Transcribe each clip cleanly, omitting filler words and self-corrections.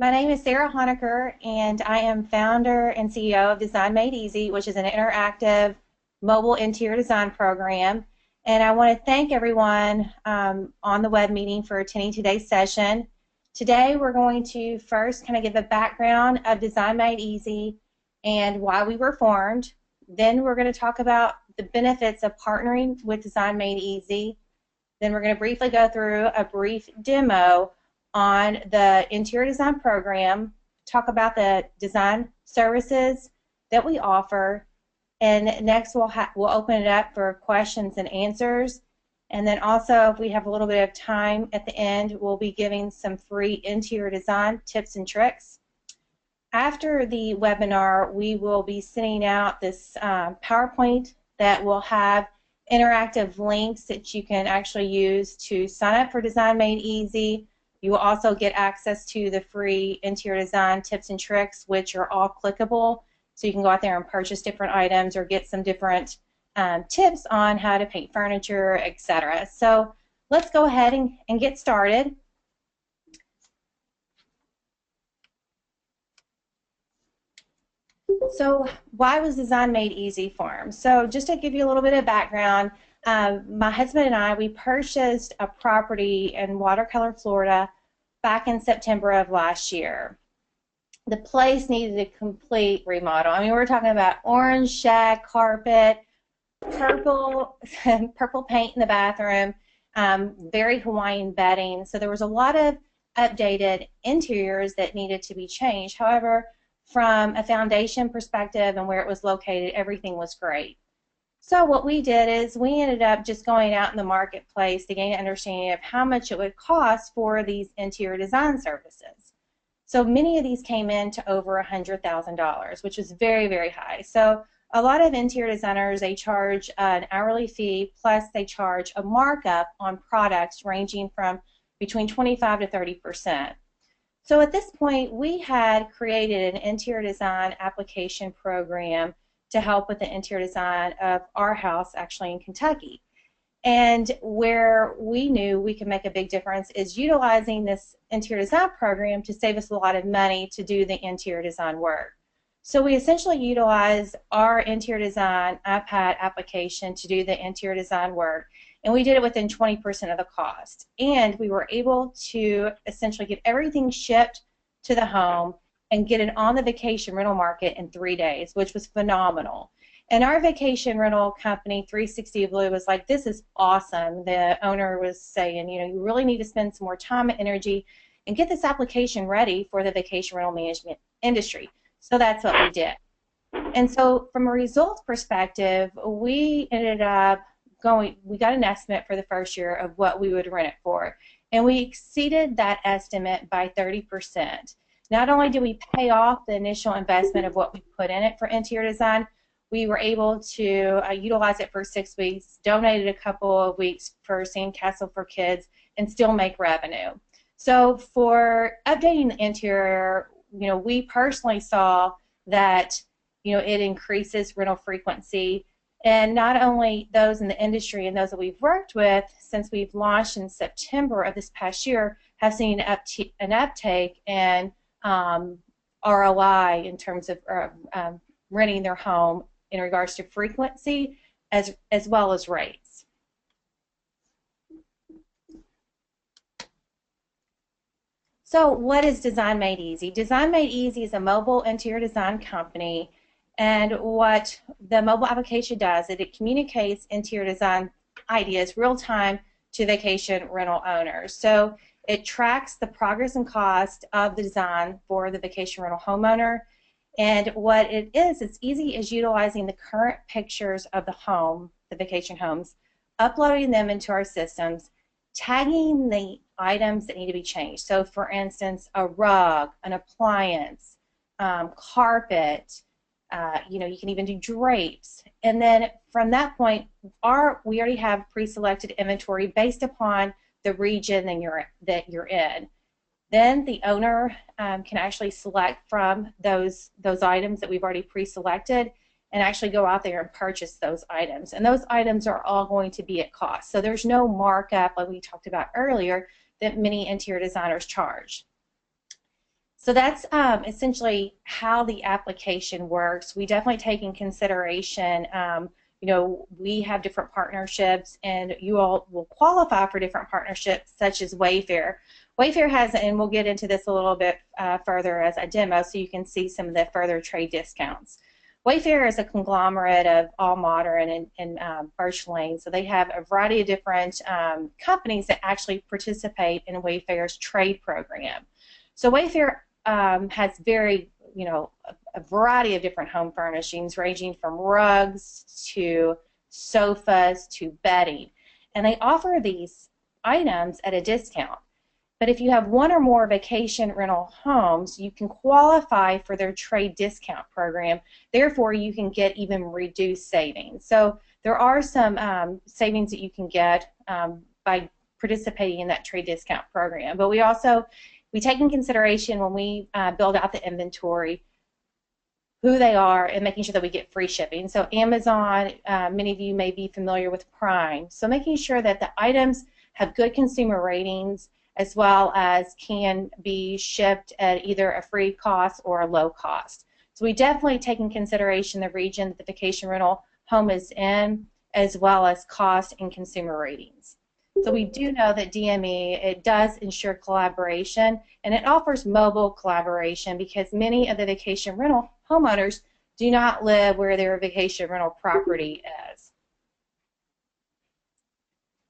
My name is Sarah Honecker, and I am founder and CEO of Design Made Easy, which is an interactive mobile interior design program. And I want to thank everyone on the web meeting for attending today's session. Today, we're going to first kind of give a background of Design Made Easy and why we were formed. Then we're going to talk about the benefits of partnering with Design Made Easy. Then we're going to briefly go through a brief demo on the interior design program, talk about the design services that we offer, and next we'll open it up for questions and answers. And then also, if we have a little bit of time at the end, we'll be giving some free interior design tips and tricks. After the webinar, we will be sending out this PowerPoint that will have interactive links that you can actually use to sign up for Design Made Easy. You will also get access to the free interior design tips and tricks, which are all clickable, so you can go out there and purchase different items or get some different tips on how to paint furniture, etc. So let's go ahead and get started. So why was Design Made Easy formed? So just to give you a little bit of background, my husband and I, we purchased a property in Watercolor, Florida back in September of last year. The place needed a complete remodel. I mean, we're talking about orange shag carpet, purple paint in the bathroom, very Hawaiian bedding. So there was a lot of updated interiors that needed to be changed. However, from a foundation perspective and where it was located, everything was great. So what we did is we ended up just going out in the marketplace to gain an understanding of how much it would cost for these interior design services. So many of these came in to over $100,000, which is very, very high. So a lot of interior designers, they charge an hourly fee, plus they charge a markup on products ranging from between 25 to 30%. So at this point, we had created an interior design application program to help with the interior design of our house actually in Kentucky. And where we knew we could make a big difference is utilizing this interior design program to save us a lot of money to do the interior design work. So we essentially utilized our interior design iPad application to do the interior design work, and we did it within 20% of the cost. And we were able to essentially get everything shipped to the home and get it on the vacation rental market in 3 days, which was phenomenal. And our vacation rental company, 360 Blue, was like, this is awesome. The owner was saying, you know, you really need to spend some more time and energy and get this application ready for the vacation rental management industry. So that's what we did. And so from a results perspective, we ended up we got an estimate for the first year of what we would rent it for. And we exceeded that estimate by 30%. Not only did we pay off the initial investment of what we put in it for interior design, we were able to utilize it for 6 weeks, donated a couple of weeks for Sandcastle for Kids, and still make revenue. So for updating the interior, you know, we personally saw that, you know, it increases rental frequency. And not only those in the industry and those that we've worked with since we've launched in September of this past year have seen an uptake and ROI in terms of renting their home in regards to frequency as well as rates. So what is Design Made Easy? Design Made Easy is a mobile interior design company, and what the mobile application does is it communicates interior design ideas real time to vacation rental owners. So it tracks the progress and cost of the design for the vacation rental homeowner. And what it is, it's easy as utilizing the current pictures of the home, the vacation homes, uploading them into our systems, tagging the items that need to be changed. So for instance, a rug, an appliance, carpet, you know, you can even do drapes. And then from that point, we already have pre-selected inventory based upon the region that you're in. Then the owner can actually select from those items that we've already pre-selected and actually go out there and purchase those items. And those items are all going to be at cost. So there's no markup like we talked about earlier that many interior designers charge. So that's essentially how the application works. We definitely take in consideration, we have different partnerships, and you all will qualify for different partnerships, such as Wayfair. Wayfair has, and we'll get into this a little bit further as I demo, so you can see some of the further trade discounts. Wayfair is a conglomerate of AllModern and Birch Lane, so they have a variety of different companies that actually participate in Wayfair's trade program. So Wayfair has a variety of different home furnishings, ranging from rugs to sofas to bedding, and they offer these items at a discount. But if you have one or more vacation rental homes, you can qualify for their trade discount program. Therefore, you can get even reduced savings. So there are some savings that you can get by participating in that trade discount program. But we take in consideration when we build out the inventory who they are and making sure that we get free shipping. So Amazon, many of you may be familiar with Prime. So making sure that the items have good consumer ratings, as well as can be shipped at either a free cost or a low cost. So we definitely take in consideration the region that the vacation rental home is in, as well as cost and consumer ratings. So we do know that DME, it does ensure collaboration, and it offers mobile collaboration because many of the vacation rental homeowners do not live where their vacation rental property is.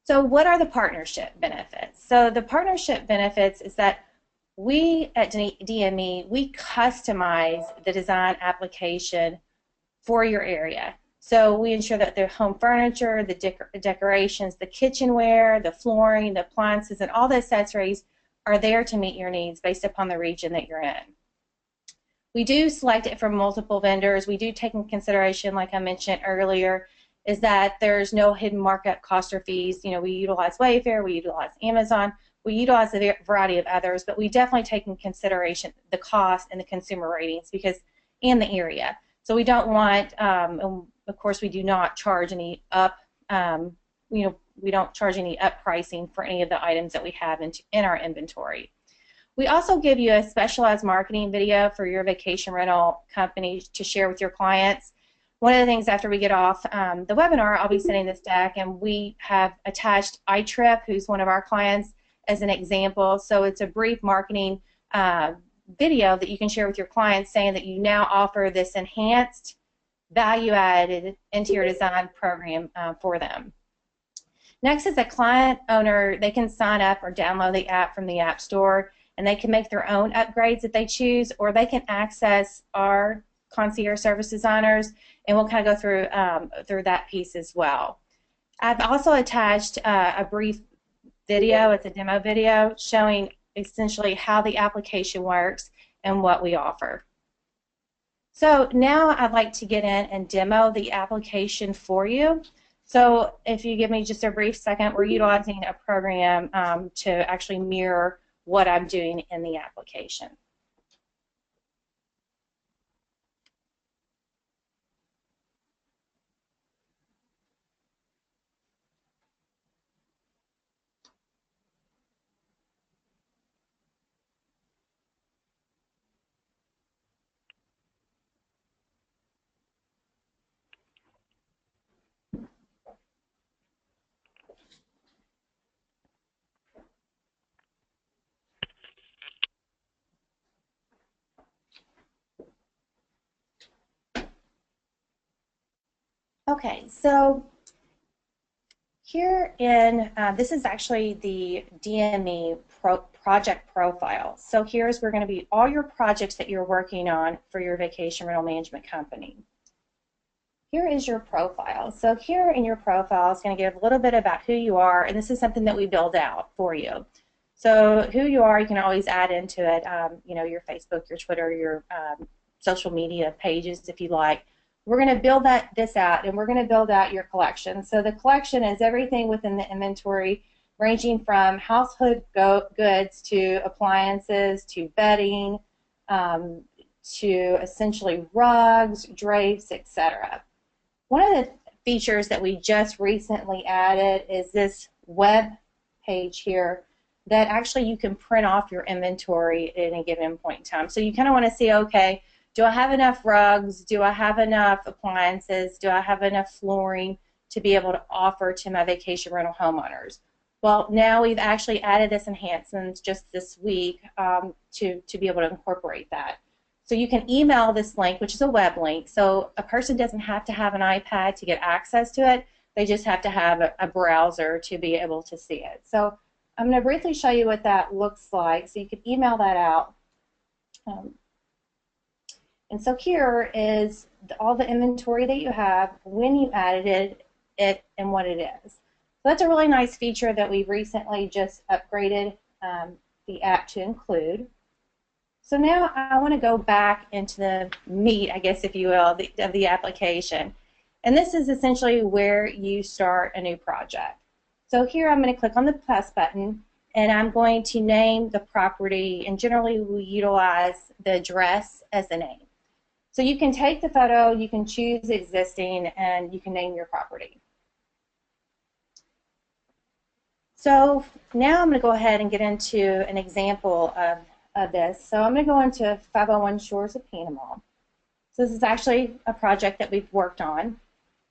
So what are the partnership benefits? So the partnership benefits is that we at DME, we customize the design application for your area. So we ensure that the home furniture, the decorations, the kitchenware, the flooring, the appliances, and all the accessories are there to meet your needs based upon the region that you're in. We do select it from multiple vendors. We do take into consideration, like I mentioned earlier, is that there's no hidden markup cost or fees. We utilize Wayfair, we utilize Amazon, we utilize a variety of others, but we definitely take into consideration the cost and the consumer ratings and the area. So we don't want, of course, we do not charge any we don't charge any up pricing for any of the items that we have in our inventory. We also give you a specialized marketing video for your vacation rental company to share with your clients. One of the things after we get off the webinar, I'll be sending this deck, and we have attached iTrip, who's one of our clients, as an example. So it's a brief marketing video that you can share with your clients saying that you now offer this enhanced value added interior design program for them. Next is a client owner. They can sign up or download the app from the App Store, and they can make their own upgrades if they choose, or they can access our concierge service designers, and we'll kind of go through that piece as well. I've also attached a brief video. It's a demo video showing essentially how the application works and what we offer. So now I'd like to get in and demo the application for you. So if you give me just a brief second, we're utilizing a program to actually mirror what I'm doing in the application. Okay, so here this is actually the DME project profile. So here's where going to be all your projects that you're working on for your vacation rental management company. Here is your profile. So here in your profile is going to give a little bit about who you are, and this is something that we build out for you. So who you are, you can always add into it, your Facebook, your Twitter, your social media pages if you like. We're going to build this out, and we're going to build out your collection. So the collection is everything within the inventory, ranging from household goods to appliances to bedding to essentially rugs, drapes, etc. One of the features that we just recently added is this web page here that actually you can print off your inventory at any given point in time. So you kind of want to see, okay, do I have enough rugs? Do I have enough appliances? Do I have enough flooring to be able to offer to my vacation rental homeowners? Well, now we've actually added this enhancement just this week to be able to incorporate that. So you can email this link, which is a web link, so a person doesn't have to have an iPad to get access to it. They just have to have a browser to be able to see it. So I'm going to briefly show you what that looks like. So you can email that out. And so here is all the inventory that you have, when you added it, and what it is. So that's a really nice feature that we've recently just upgraded the app to include. So now I want to go back into the meat, I guess, if you will, of the application. And this is essentially where you start a new project. So here I'm going to click on the plus button, and I'm going to name the property, and generally we utilize the address as the name. So you can take the photo, you can choose existing, and you can name your property. So now I'm going to go ahead and get into an example of this. So I'm going to go into 501 Shores of Panama. So this is actually a project that we've worked on.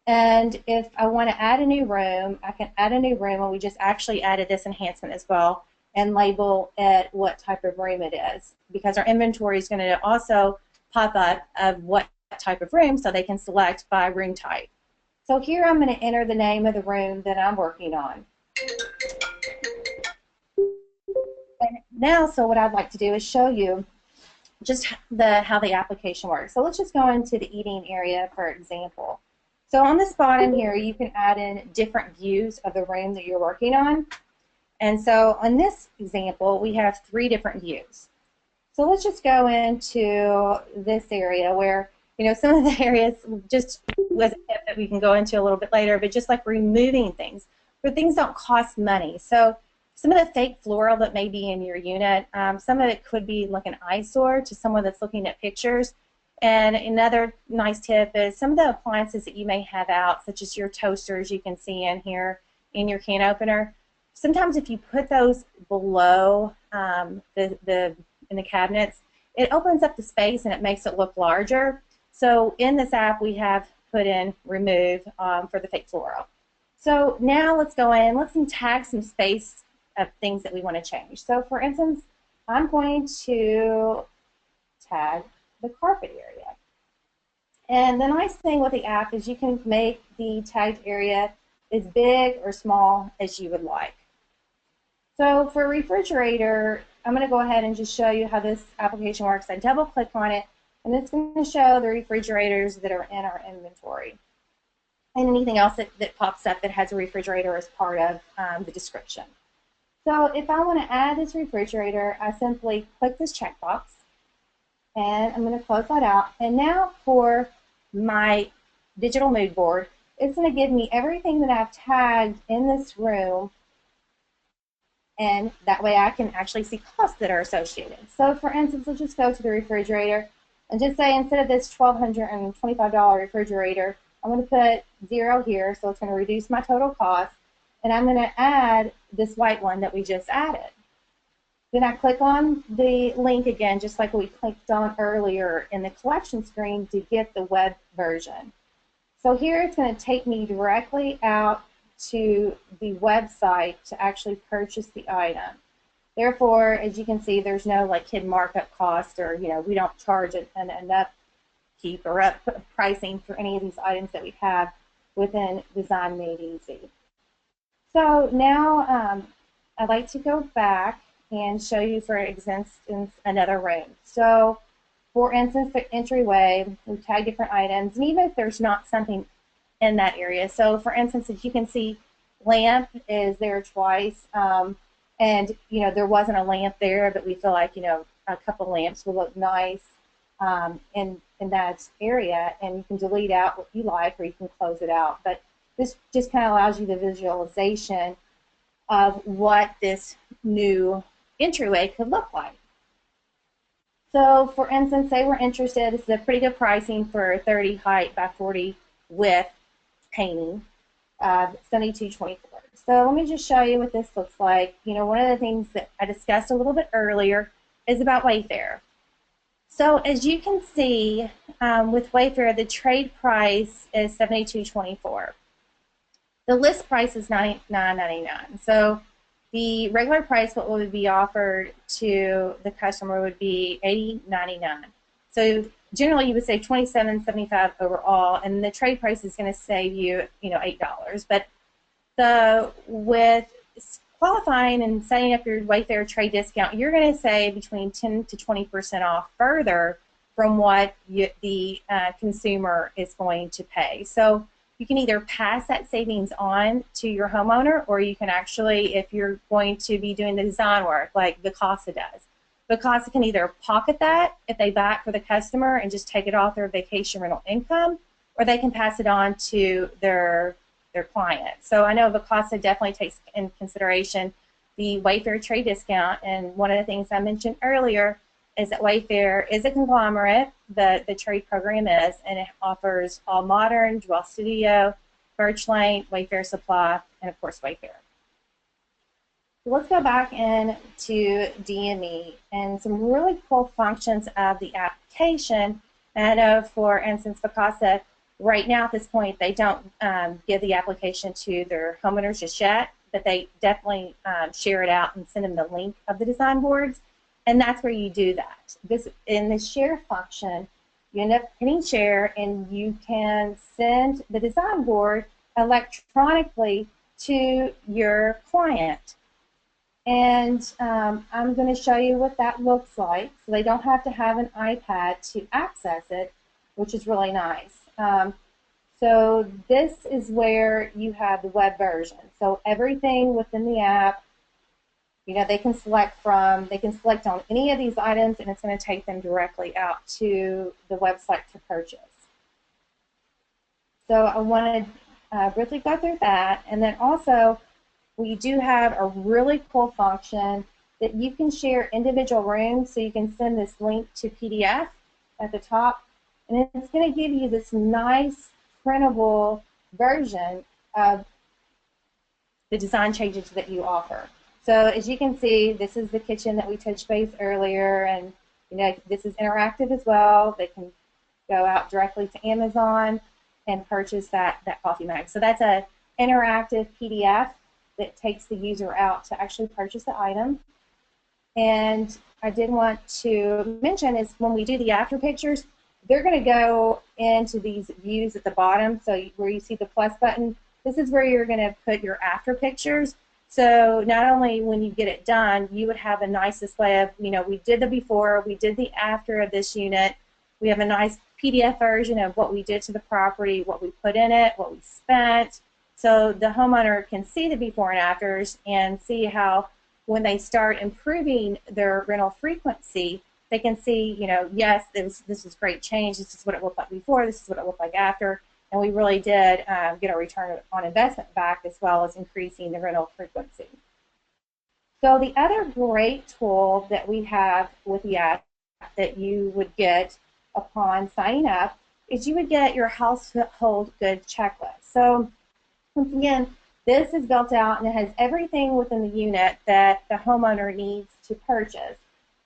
And if I want to add a new room, I can add a new room, and we just actually added this enhancement as well, and label it what type of room it is, because our inventory is going to also pop up of what type of room, so they can select by room type. So here I'm going to enter the name of the room that I'm working on. And now, so what I'd like to do is show you just how the application works. So let's just go into the eating area, for example. So on this bottom here, you can add in different views of the room that you're working on. And so on this example, we have 3 different views. So let's just go into this area where, you know, some of the areas just was a tip that we can go into a little bit later, but just like removing things, where things don't cost money. So some of the fake floral that may be in your unit, some of it could be like an eyesore to someone that's looking at pictures. And another nice tip is some of the appliances that you may have out, such as your toasters you can see in here in your can opener. Sometimes if you put those below in the cabinets, it opens up the space and it makes it look larger. So in this app we have put in remove for the fake floral. So now let's go in, let's tag some space of things that we want to change. So for instance, I'm going to tag the carpet area. And the nice thing with the app is you can make the tagged area as big or small as you would like. So for a refrigerator, I'm going to go ahead and just show you how this application works. I double click on it, and it's going to show the refrigerators that are in our inventory and anything else that pops up that has a refrigerator as part of the description. So if I want to add this refrigerator, I simply click this checkbox, and I'm going to close that out. And now for my digital mood board, it's going to give me everything that I've tagged in this room, and that way I can actually see costs that are associated. So for instance, let's just go to the refrigerator and just say instead of this $1,225 refrigerator, I'm going to put 0 here, so it's going to reduce my total cost, and I'm going to add this white one that we just added. Then I click on the link again, just like we clicked on earlier in the collection screen to get the web version. So here it's going to take me directly out to the website to actually purchase the item. Therefore, as you can see, there's no like hidden markup cost, or we don't charge an upkeep or up pricing for any of these items that we have within Design Made Easy. So now I'd like to go back and show you, for instance, another room. So for instance, the entryway, we tag different items, and even if there's not something in that area. So for instance, as you can see, lamp is there twice, and there wasn't a lamp there, but we feel like a couple lamps will look nice in that area, and you can delete out what you like, or you can close it out. But this just kind of allows you the visualization of what this new entryway could look like. So for instance, say we're interested, this is a pretty good pricing for 30 height by 40 width painting. 7224. So let me just show you what this looks like. You know, one of the things that I discussed a little bit earlier is about Wayfair. So as you can see, with Wayfair, the trade price is $72.24. The list price is $99.99. So the regular price, what would be offered to the customer, would be $80.99. So generally, you would save $27.75 overall, and the trade price is going to save you, $8. But with qualifying and setting up your Wayfair trade discount, you're going to save between 10 to 20% off further from what the consumer is going to pay. So you can either pass that savings on to your homeowner, or you can actually, if you're going to be doing the design work like Vacasa does, Vacasa can either pocket that if they buy it for the customer and just take it off their vacation rental income, or they can pass it on to their client. So I know Vacasa definitely takes in consideration the Wayfair trade discount, and one of the things I mentioned earlier is that Wayfair is a conglomerate, the trade program is, and it offers All Modern, Dwell Studio, Birch Lane, Wayfair Supply, and of course Wayfair. So let's go back into DME and some really cool functions of the application. And I know, for instance, Vacasa, right now at this point, they don't give the application to their homeowners just yet, but they definitely share it out and send them the link of the design boards, and that's where you do that. In the share function, you end up hitting share, and you can send the design board electronically to your client. And I'm going to show you what that looks like. So they don't have to have an iPad to access it, which is really nice. So this is where you have the web version. So everything within the app, they can select on any of these items, and it's going to take them directly out to the website to purchase. So I want to briefly go through that, and then also we do have a really cool function that you can share individual rooms, so you can send this link to PDF at the top, and it's going to give you this nice printable version of the design changes that you offer. So as you can see, this is the kitchen that we touched base earlier, and this is interactive as well. They can go out directly to Amazon and purchase that coffee mug. So that's an interactive PDF that takes the user out to actually purchase the item. And I did want to mention is when we do the after pictures, they're going to go into these views at the bottom. So where you see the plus button, this is where you're going to put your after pictures. So not only when you get it done, you would have a nice display of, we did the before, we did the after of this unit. We have a nice PDF version of what we did to the property, what we put in it, what we spent. So the homeowner can see the before and afters and see how when they start improving their rental frequency, they can see, yes, this is great change. This is what it looked like before. This is what it looked like after. And we really did get a return on investment back, as well as increasing the rental frequency. So the other great tool that we have with the app that you would get upon signing up is you would get your household goods checklist. So once again, this is built out, and it has everything within the unit that the homeowner needs to purchase.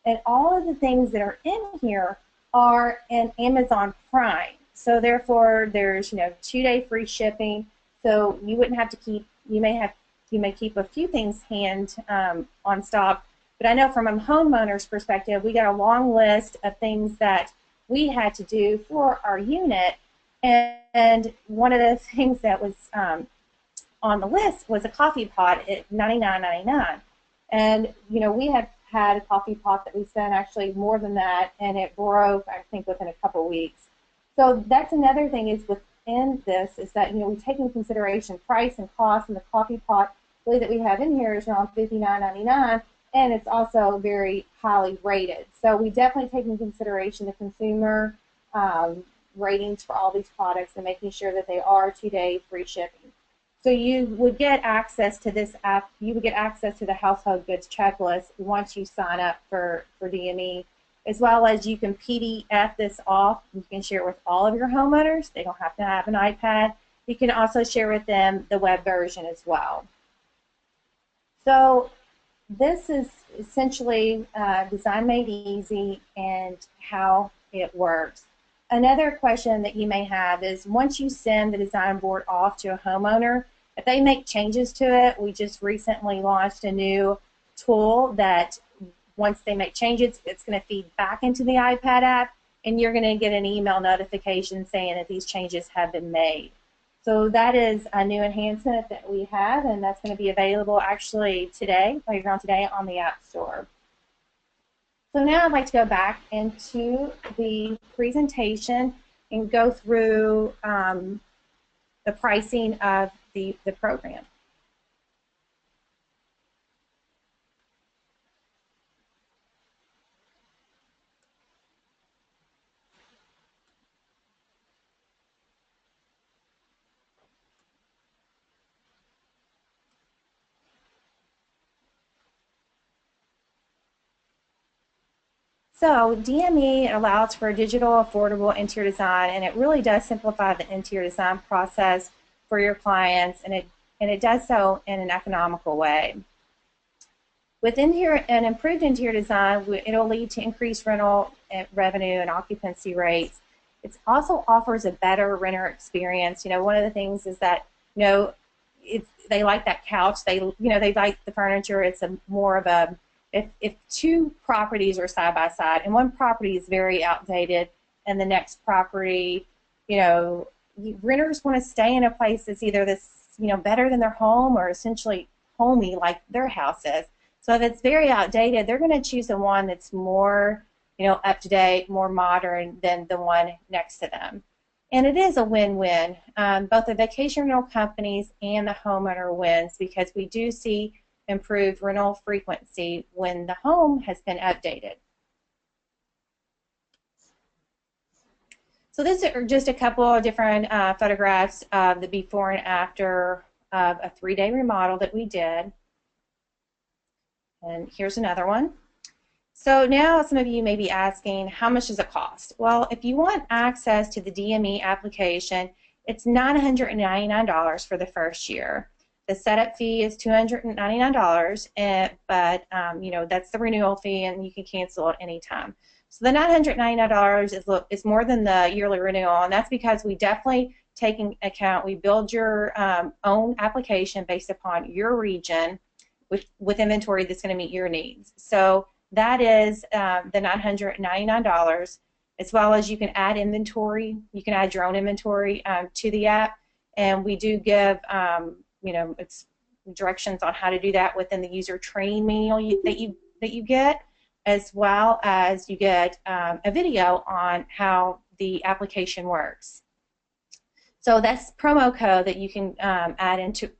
And all of the things that are in here are in Amazon Prime. So therefore, there's 2-day free shipping. So you wouldn't have to keep. You may keep a few things on stock. But I know from a homeowner's perspective, we got a long list of things that we had to do for our unit. And one of the things that was on the list was a coffee pot at $99.99. And we had a coffee pot that we spent actually more than that, and it broke, I think, within a couple weeks. So that's another thing is within this is that we take into consideration price and cost, and the coffee pot really that we have in here is around $59.99, and it's also very highly rated. So we definitely take into consideration the consumer ratings for all these products and making sure that they are 2-day free shipping. So you would get access to this app. You would get access to the household goods checklist once you sign up for DME, as well as you can PDF this off. You can share it with all of your homeowners. They don't have to have an iPad. you can also share with them the web version as well. So this is essentially Design Made Easy and how it works. Another question that you may have is, once you send the design board off to a homeowner, if they make changes to it, we just recently launched a new tool that once they make changes, it's going to feed back into the iPad app, and you're going to get an email notification saying that these changes have been made. So that is a new enhancement that we have, and that's going to be available actually today, later on today, on the App Store. So now I'd like to go back into the presentation and go through the pricing of the program. So DME allows for digital, affordable interior design, and it really does simplify the interior design process for your clients, and it does so in an economical way. With an improved interior design, it'll lead to increased rental revenue and occupancy rates. It also offers a better renter experience. One of the things is that they like that couch. They like the furniture. It's more of a if two properties are side by side and one property is very outdated and the next property, renters want to stay in a place that's either better than their home or essentially homey like their house is. So if it's very outdated, they're going to choose the one that's more, up to date, more modern than the one next to them. And it is a win-win. Both the vacation rental companies and the homeowner wins, because we do see improved rental frequency when the home has been updated. So these are just a couple of different photographs of the before and after of a 3-day remodel that we did. And here's another one. So now some of you may be asking, how much does it cost? Well, if you want access to the DME application, it's $999 for the first year. The setup fee is $299, but that's the renewal fee, and you can cancel at any time. So the $999 is more than the yearly renewal, and that's because we definitely take into account, we build your own application based upon your region with inventory that's going to meet your needs. So that is the $999, as well as you can add inventory. You can add your own inventory to the app, and we do give it's directions on how to do that within the user training manual that you get, as well as you get a video on how the application works. So that's promo code that you can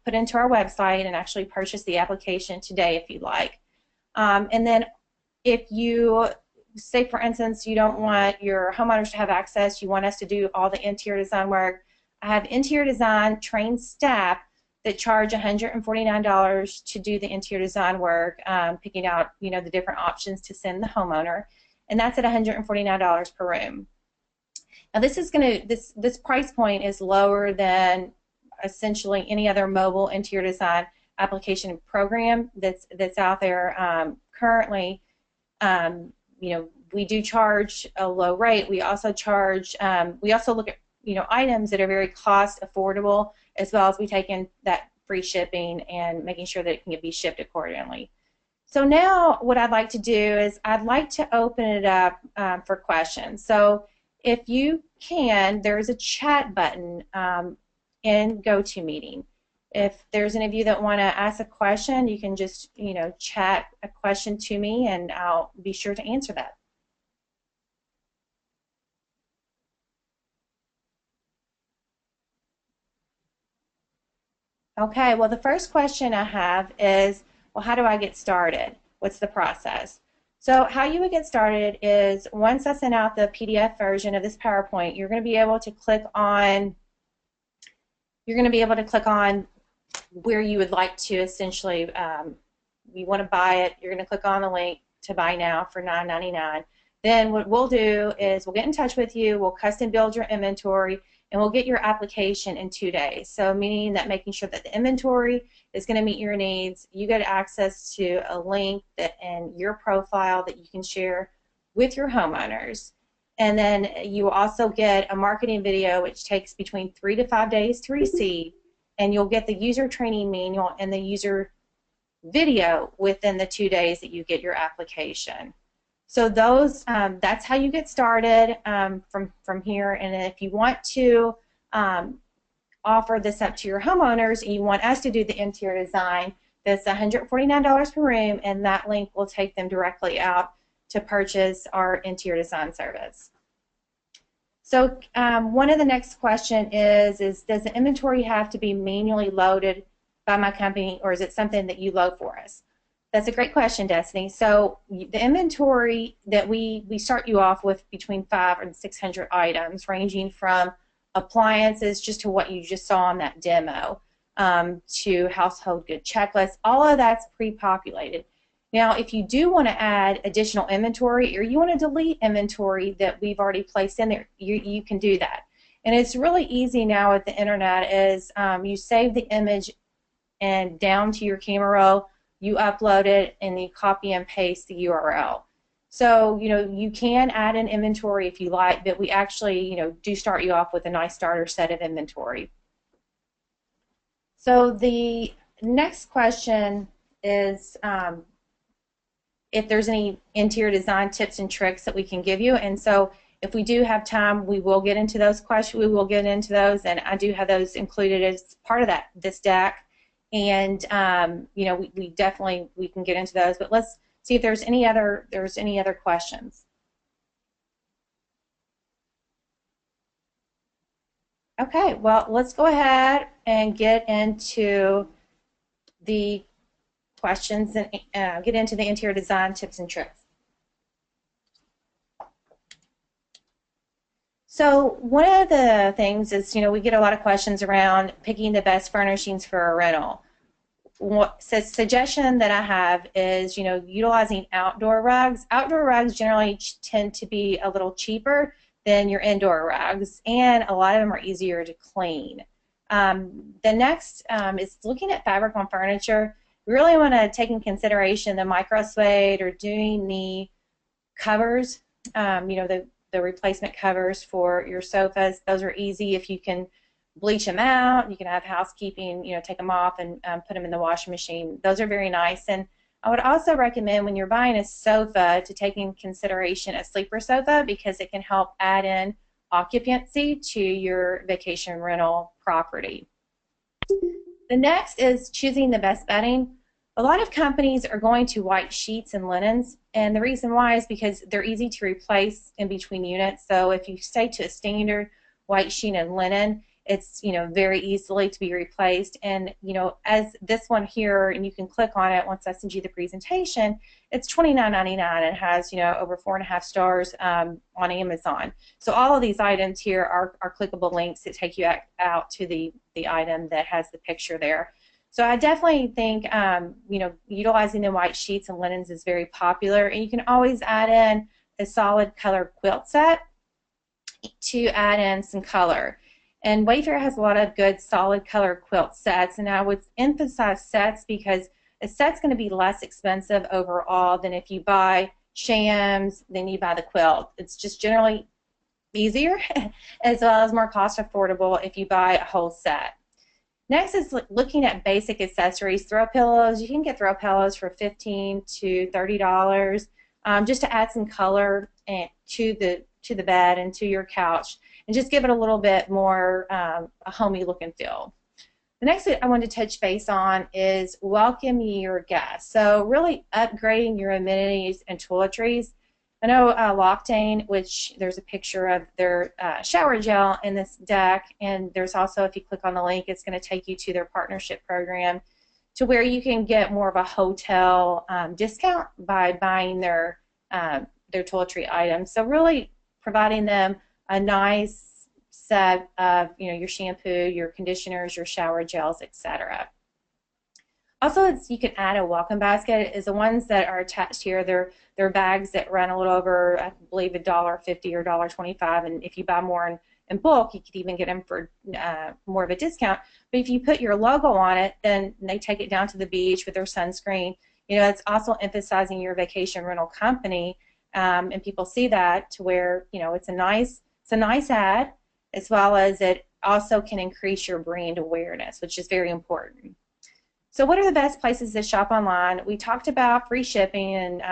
put into our website and actually purchase the application today if you'd like. And then if you say, for instance, you don't want your homeowners to have access, you want us to do all the interior design work, I have interior design trained staff that charge $149 to do the interior design work, picking out the different options to send the homeowner, and that's at $149 per room. Now this price point is lower than essentially any other mobile interior design application program that's out there currently. We do charge a low rate. We also charge. We also look at items that are very cost affordable, as well as we take in that free shipping and making sure that it can be shipped accordingly. So now what I'd like to do is I'd like to open it up for questions. So if you can, there's a chat button in GoToMeeting. If there's any of you that want to ask a question, you can just chat a question to me, and I'll be sure to answer that. Okay, well, the first question I have is, well, how do I get started? What's the process? So how you would get started is, once I send out the PDF version of this PowerPoint, you're going to be able to click on where you would like to essentially, you want to buy it, you're going to click on the link to buy now for $9.99. Then what we'll do is we'll get in touch with you, we'll custom build your inventory, and we'll get your application in 2 days. So meaning that making sure that the inventory is going to meet your needs, you get access to a link that in your profile that you can share with your homeowners. And then you also get a marketing video which takes between 3 to 5 days to receive, and you'll get the user training manual and the user video within the 2 days that you get your application. So those, that's how you get started from here. And if you want to offer this up to your homeowners and you want us to do the interior design, that's $149 per room, and that link will take them directly out to purchase our interior design service. So one of the next question is does the inventory have to be manually loaded by my company, or is it something that you load for us? That's a great question, Destiny. So the inventory that we start you off with between 500 and 600 items, ranging from appliances just to what you just saw on that demo, to household good checklists. All of that's pre-populated. Now, if you do want to add additional inventory or you want to delete inventory that we've already placed in there, you can do that. And it's really easy now with the internet is you save the image and down to your camera roll, you upload it, and you copy and paste the URL. So, you can add an inventory if you like, but we actually, do start you off with a nice starter set of inventory. So the next question is if there's any interior design tips and tricks that we can give you. And so if we do have time, we will get into those questions. We will get into those, and I do have those included as part of this deck. And we definitely can get into those. But let's see if there's any other questions. Okay, well, let's go ahead and get into the questions and get into the interior design tips and tricks. So one of the things is, we get a lot of questions around picking the best furnishings for a rental. Suggestion that I have is, utilizing outdoor rugs. Outdoor rugs generally tend to be a little cheaper than your indoor rugs, and a lot of them are easier to clean. The next is looking at fabric on furniture. We really want to take in consideration the micro suede or doing the covers, the replacement covers for your sofas. Those are easy if you can bleach them out. You can have housekeeping, take them off and put them in the washing machine. Those are very nice. And I would also recommend when you're buying a sofa to take in consideration a sleeper sofa, because it can help add in occupancy to your vacation rental property. The next is choosing the best bedding. A lot of companies are going to white sheets and linens, and the reason why is because they're easy to replace in between units. So if you stay to a standard white sheet and linen, it's very easily to be replaced. And as this one here, and you can click on it once I send you the presentation, it's $29.99 and has over 4.5 stars on Amazon. So all of these items here are clickable links that take you out to the item that has the picture there. So I definitely think utilizing the white sheets and linens is very popular, and you can always add in a solid color quilt set to add in some color. And Wayfair has a lot of good solid color quilt sets, and I would emphasize sets because a set's going to be less expensive overall than if you buy shams, then you buy the quilt. It's just generally easier as well as more cost affordable if you buy a whole set. Next is looking at basic accessories. Throw pillows. You can get throw pillows for $15 to $30 just to add some color to the bed and to your couch, and just give it a little bit more a homey look and feel. The next thing I want to touch base on is welcome your guests. So really upgrading your amenities and toiletries. I know Loctane, which there's a picture of their shower gel in this deck, and there's also, if you click on the link, it's going to take you to their partnership program to where you can get more of a hotel discount by buying their toiletry items. So really providing them a nice set of your shampoo, your conditioners, your shower gels, etc. Also, you can add a welcome basket. Is the ones that are attached here. They're bags that run a little over, I believe, $1.50 or $1.25, and if you buy more in bulk, you could even get them for more of a discount. But if you put your logo on it, then they take it down to the beach with their sunscreen. You know, it's also emphasizing your vacation rental company, and people see that to where, you know, it's a nice ad, as well as it also can increase your brand awareness, which is very important. So what are the best places to shop online? We talked about free shipping, and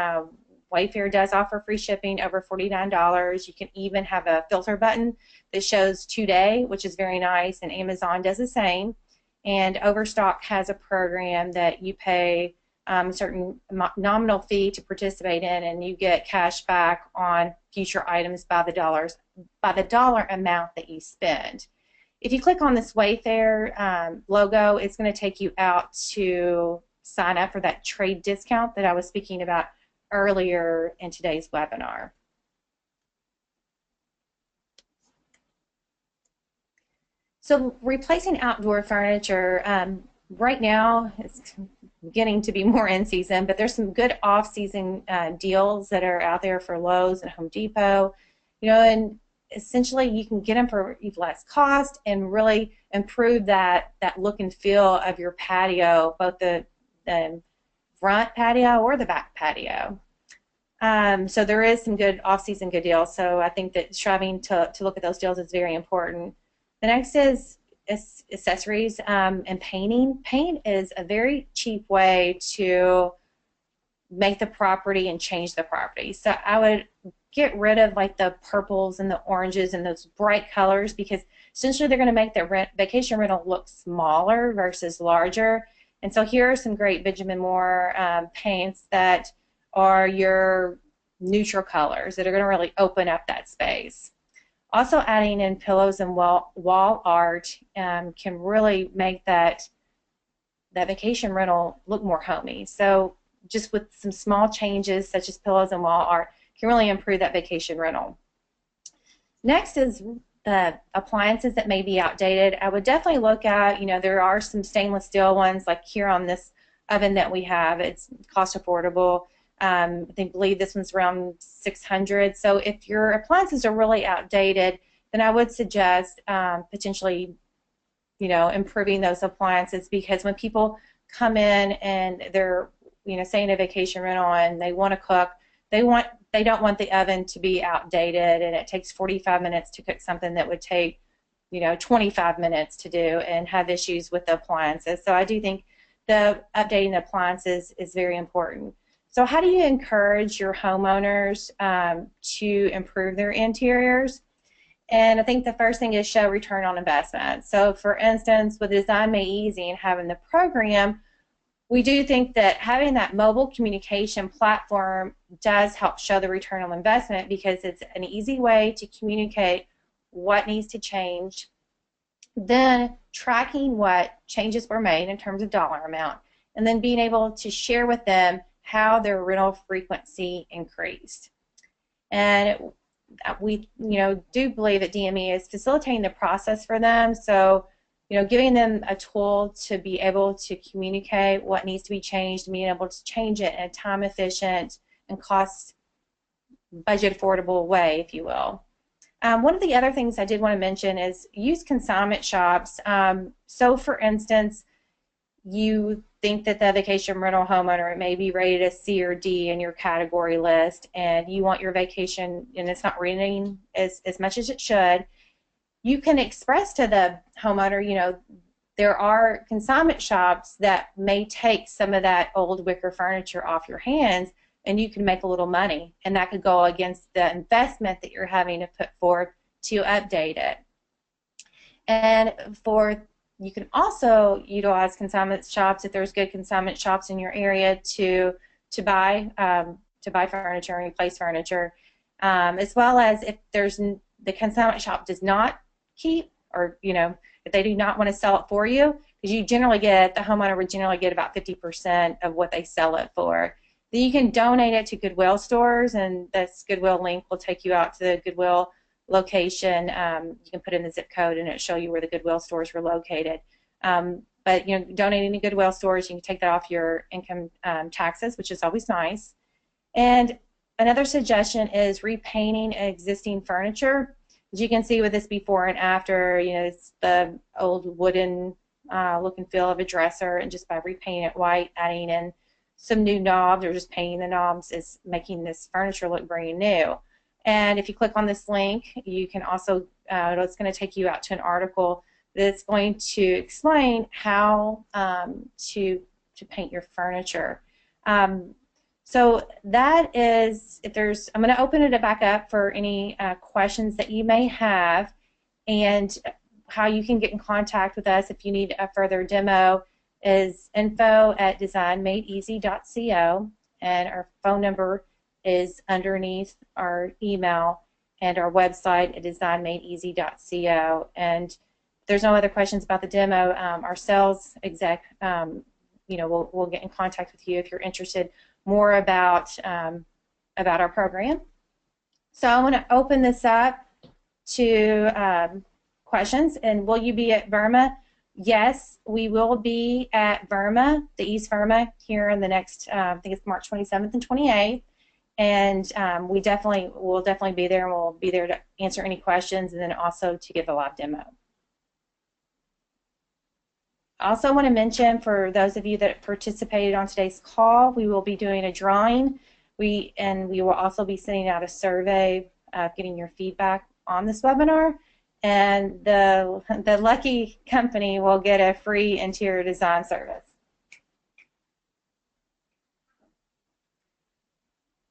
Wayfair does offer free shipping over $49. You can even have a filter button that shows today, which is very nice, and Amazon does the same. And Overstock has a program that you pay a certain nominal fee to participate in, and you get cash back on future items by the dollar amount that you spend. If you click on this Wayfair logo, it's going to take you out to sign up for that trade discount that I was speaking about earlier in today's webinar. So replacing outdoor furniture, right now it's getting to be more in season, but there's some good off-season deals that are out there for Lowe's and Home Depot, you know, and essentially you can get them for less cost and really improve that look and feel of your patio, both the front patio or the back patio. So there is some good off-season good deals, so I think that striving to look at those deals is very important. The next is accessories and painting. Paint is a very cheap way to make the property and change the property. So I would get rid of like the purples and the oranges and those bright colors, because essentially they're going to make the vacation rental look smaller versus larger. And so here are some great Benjamin Moore paints that are your neutral colors that are going to really open up that space. Also, adding in pillows and wall art can really make that vacation rental look more homey. So just with some small changes such as pillows and wall art can really improve that vacation rental. Next is the appliances that may be outdated. I would definitely look at, you know, there are some stainless steel ones like here on this oven that we have. It's cost affordable. I believe this one's around $600. So if your appliances are really outdated, then I would suggest potentially, you know, improving those appliances, because when people come in and they're, you know, say in a vacation rental and they want to cook, they don't want the oven to be outdated and it takes 45 minutes to cook something that would take, you know, 25 minutes to do, and have issues with the appliances. So I do think the updating the appliances is very important. So how do you encourage your homeowners to improve their interiors? And I think the first thing is show return on investment. So for instance, with Design Made Easy and having the program, we do think that having that mobile communication platform does help show the return on investment, because it's an easy way to communicate what needs to change, then tracking what changes were made in terms of dollar amount, and then being able to share with them how their rental frequency increased. And we, you know, do believe that DME is facilitating the process for them. So, you know, giving them a tool to be able to communicate what needs to be changed, and being able to change it in a time efficient and cost budget affordable way, if you will. One of the other things I did want to mention is use consignment shops. So for instance, you think that the vacation rental homeowner may be rated a C or D in your category list, and you want your vacation and it's not renting as much as it should, you can express to the homeowner, you know, there are consignment shops that may take some of that old wicker furniture off your hands, and you can make a little money, and that could go against the investment that you're having to put forth to update it. And you can also utilize consignment shops, if there's good consignment shops in your area, to buy furniture and replace furniture, as well as if the consignment shop does not keep, or, you know, if they do not want to sell it for you, because the homeowner would generally get about 50% of what they sell it for. Then you can donate it to Goodwill stores, and this Goodwill link will take you out to the Goodwill location. You can put in the zip code and it'll show you where the Goodwill stores were located. But, you know, donating to Goodwill stores, you can take that off your income taxes, which is always nice. And another suggestion is repainting existing furniture. As you can see with this before and after, it's the old wooden look and feel of a dresser, and just by repainting it white, adding in some new knobs or just painting the knobs is making this furniture look brand new. And if you click on this link, you can also, it's going to take you out to an article that's going to explain how to paint your furniture. So that is, I'm going to open it back up for any questions that you may have, and how you can get in contact with us if you need a further demo is info@designmadeeasy.co, and our phone number is underneath our email, and our website at designmadeeasy.co. And if there's no other questions about the demo, our sales exec, we'll get in contact with you if you're interested more about our program. So I want to open this up to questions. And will you be at VRMA? Yes, we will be at VRMA, the East VRMA, here in the next, I think it's March 27th and 28th. And we'll definitely be there, and we'll be there to answer any questions, and then also to give a live demo. I also want to mention, for those of you that participated on today's call, we will be doing a drawing. We will also be sending out a survey, getting your feedback on this webinar. And the lucky company will get a free interior design service.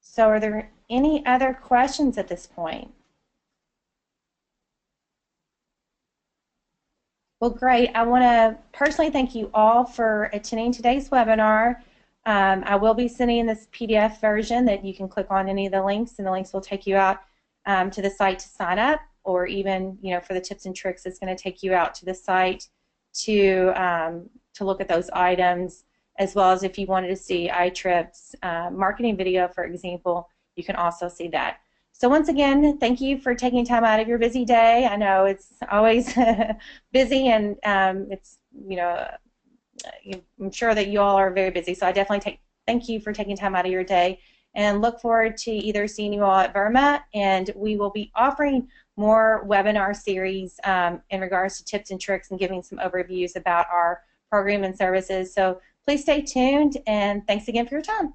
So are there any other questions at this point? Well, great. I want to personally thank you all for attending today's webinar. I will be sending this PDF version that you can click on any of the links, and the links will take you out to the site to sign up, or even, for the tips and tricks, it's going to take you out to the site to look at those items, as well as if you wanted to see iTrip's marketing video, for example, you can also see that. So once again, thank you for taking time out of your busy day. I know it's always busy, and it's, I'm sure that you all are very busy, so I definitely thank you for taking time out of your day, and look forward to either seeing you all at VRMA, and we will be offering more webinar series in regards to tips and tricks and giving some overviews about our program and services. So please stay tuned, and thanks again for your time.